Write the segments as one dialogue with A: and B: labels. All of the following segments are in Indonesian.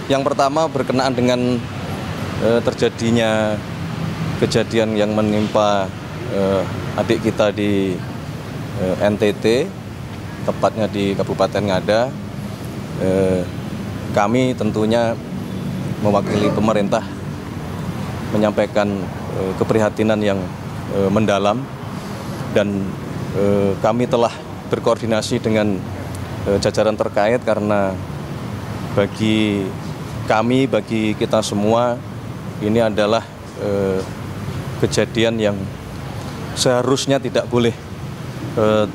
A: Yang pertama berkenaan dengan terjadinya kejadian yang menimpa adik kita di NTT, tepatnya di Kabupaten Ngada. Kami tentunya mewakili pemerintah menyampaikan keprihatinan yang mendalam, dan kami telah berkoordinasi dengan jajaran terkait karena bagi kami, bagi kita semua, ini adalah kejadian yang seharusnya tidak boleh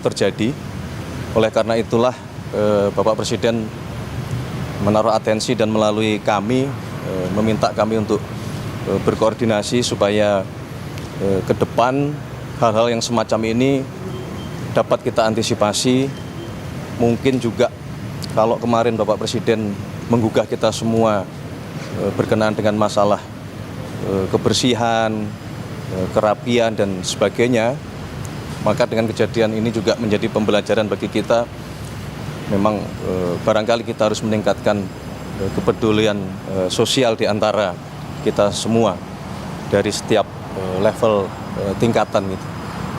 A: terjadi. Oleh karena itulah Bapak Presiden menaruh atensi dan melalui kami meminta kami untuk berkoordinasi supaya ke depan hal-hal yang semacam ini dapat kita antisipasi. Mungkin juga kalau kemarin Bapak Presiden menggugah kita semua berkenaan dengan masalah kebersihan, kerapian dan sebagainya, maka dengan kejadian ini juga menjadi pembelajaran bagi kita. Memang barangkali kita harus meningkatkan kepedulian sosial di antara kita semua dari setiap level tingkatan gitu.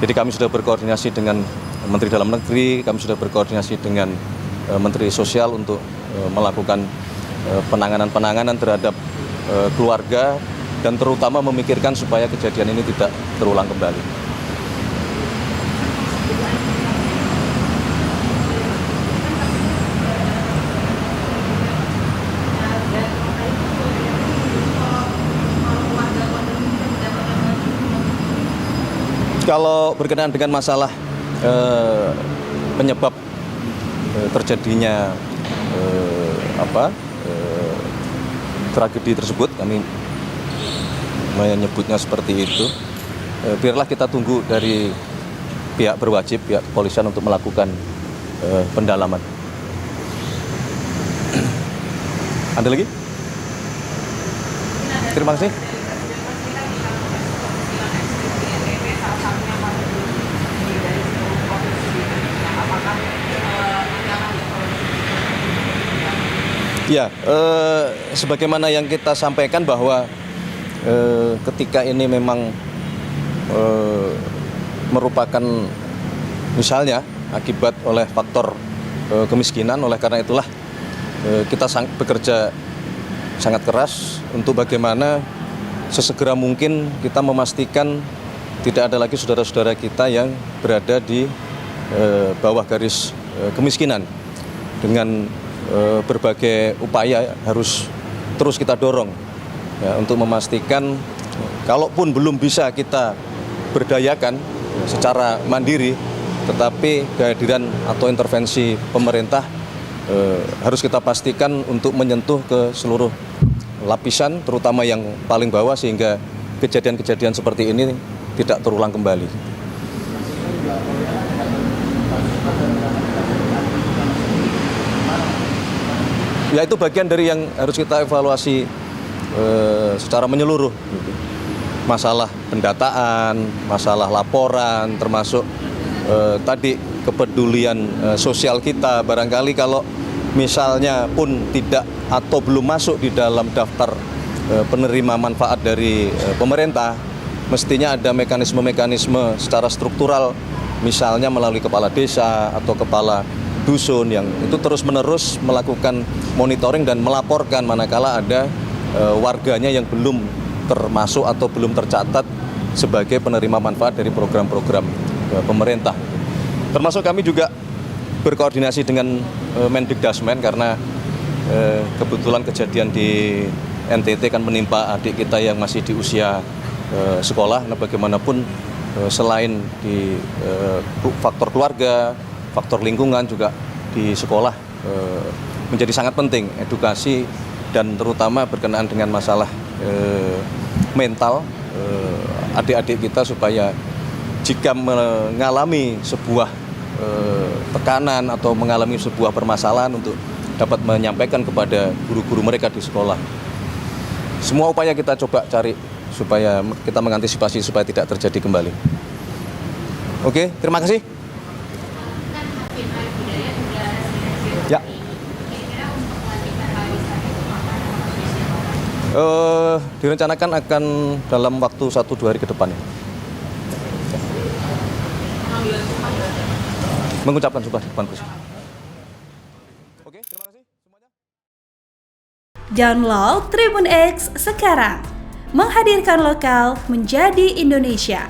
A: Jadi kami sudah berkoordinasi dengan Menteri Dalam Negeri, kami sudah berkoordinasi dengan Menteri Sosial untuk melakukan penanganan terhadap keluarga, dan terutama memikirkan supaya kejadian ini tidak terulang kembali. Kalau berkenaan dengan masalah penyebab terjadinya tragedi tersebut, kami menyebutnya seperti itu, biarlah kita tunggu dari pihak berwajib, pihak kepolisian untuk melakukan pendalaman. Ada lagi? Terima kasih. Ya, sebagaimana yang kita sampaikan bahwa ketika ini memang merupakan misalnya akibat oleh faktor kemiskinan, oleh karena itulah kita bekerja sangat keras untuk bagaimana sesegera mungkin kita memastikan tidak ada lagi saudara-saudara kita yang berada di bawah garis kemiskinan. Dengan berbagai upaya harus terus kita dorong ya, untuk memastikan kalaupun belum bisa kita berdayakan secara mandiri, tetapi kehadiran atau intervensi pemerintah harus kita pastikan untuk menyentuh ke seluruh lapisan, terutama yang paling bawah, sehingga kejadian-kejadian seperti ini tidak terulang kembali. Ya, itu bagian dari yang harus kita evaluasi secara menyeluruh. Masalah pendataan, masalah laporan, termasuk tadi kepedulian sosial kita. Barangkali kalau misalnya pun tidak atau belum masuk di dalam daftar penerima manfaat dari pemerintah, mestinya ada mekanisme-mekanisme secara struktural, misalnya melalui kepala desa atau kepala dusun yang itu terus-menerus melakukan monitoring dan melaporkan manakala ada warganya yang belum termasuk atau belum tercatat sebagai penerima manfaat dari program-program pemerintah. Termasuk kami juga berkoordinasi dengan Mendikdasmen karena kebetulan kejadian di NTT kan menimpa adik kita yang masih di usia sekolah. Nah, bagaimanapun selain di faktor keluarga, faktor lingkungan, juga di sekolah menjadi sangat penting edukasi, dan terutama berkenaan dengan masalah mental adik-adik kita, supaya jika mengalami sebuah tekanan atau mengalami sebuah permasalahan untuk dapat menyampaikan kepada guru-guru mereka di sekolah. Semua upaya kita coba cari supaya kita mengantisipasi supaya tidak terjadi kembali. Oke, terima kasih. Ya. Direncanakan akan dalam waktu 1-2 hari ke depan ya. Mengucapkan sumpah di depan presiden. Oke, terima kasih semuanya.
B: Download Tribun X sekarang, menghadirkan lokal menjadi Indonesia.